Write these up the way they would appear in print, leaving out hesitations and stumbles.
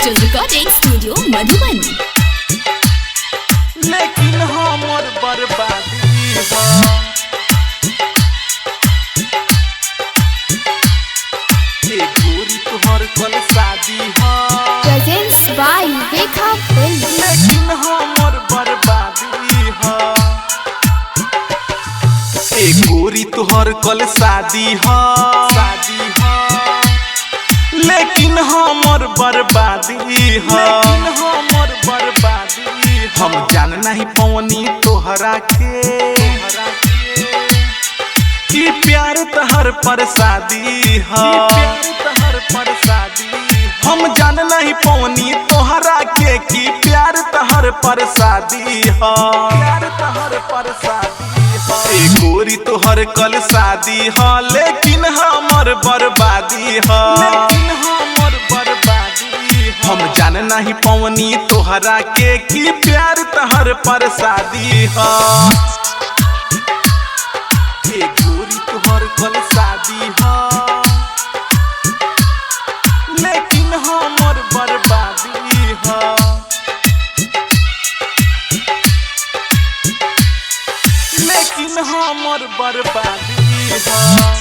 Digital recording studio Madhuban. लेकिन हमर बर्बादी बा। ए गोरी तोहर कल शादी हा। प्रेजेंट्स बाय वेखा फिल्म। लेकिन हमर बर्बादी हा। ए गोरी तोहर कल शादी हा। शादी हा। लेकिन हमर बर्बादी हा। लेकिन हमर बर्बादी हम जान नहीं पवनी तोहरा के कि प्यार तहर परसादी हा। तहर परसादी हम जान नहीं पवनी तोहरा के कि प्यार तहर परसादी हा। प्यार तहर परसादी हा। ए गोरी तोहर कल शादी हा। लेकिन हमर बर्बादी हा। लेकिन हमर बर्बादी हम जान नहीं पवनी तोहरा के कि प्यार तहर परसादी हा। ए गोरी तोहर कल शादी हा। लेकिन हमर बर्बादी हा। लेकिन हमर बर्बादी हा।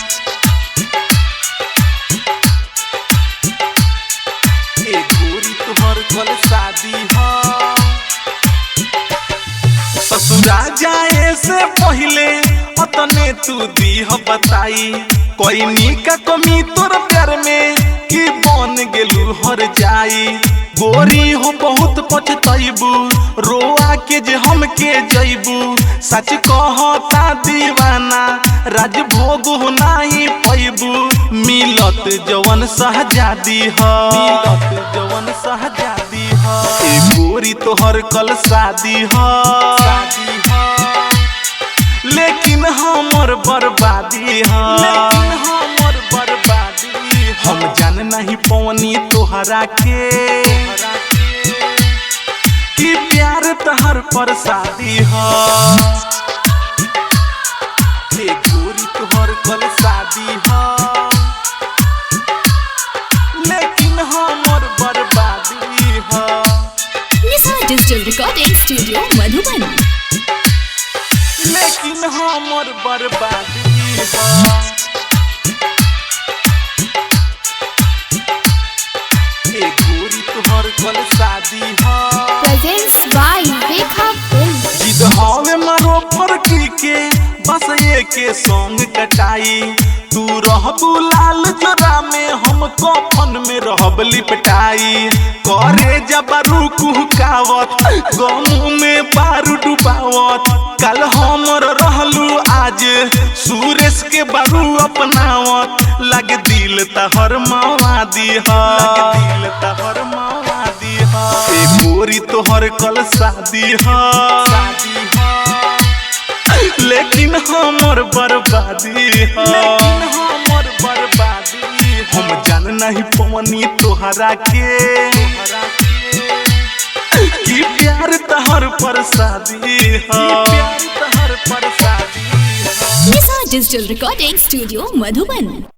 ए गोरी तोहर कल शादी हा। ससुरा जाए से पहले अतने तू दीह बताई कोई का कमी तोर प्यार में कि बन गेलू हर जाई। गोरी हो बहुत पछतैबू रोआ के जे हमके जैबू। सच कहता दीवाना राजभोग हो नाही पैबू। मिलत जवन सहजादी हा। मिलत जवन सहजादी हा। ए गोरी तोहर कल शादी हा। शादी हा। लेकिन हमर बर्बादी हा। लेकिन हमर बर्बादी हम जान नहीं पवनी तोहरा के कि प्यार तहर परसादी हा। ए गोरी तोहर कल शादी हा। लेकिन हमर बर्बादी हा। Digital recording studio Madhuban. लेकिन हमर बर्बादी हा। ए गोरी तोहर कल शादी हा। प्रेजेंट्स बाय वेखा फिल्म। जिद हवे मारो फरकी के बस ये के सॉन्ग कटाई। तू रहबू लाल जोरा में हम कफन में रहब लिपटाई। करे जबरू कुहकावत गमू में बारू डुबावत। कल हमर रहलू आज सुरेश के बारू अपनावत। लग दिल तहर मावादी हा। लग दिल तहर मावादी हा। ए गोरी तोहर कल शादी हा। शादी हा। लेकिन हमर बर्बादी हा। लेकिन हमर बर्बादी हम जान नहीं पवनी तोहरा के कि प्यार तहर परसादी हा। प्यार तहर परसादी हा। Digital recording studio Madhuban.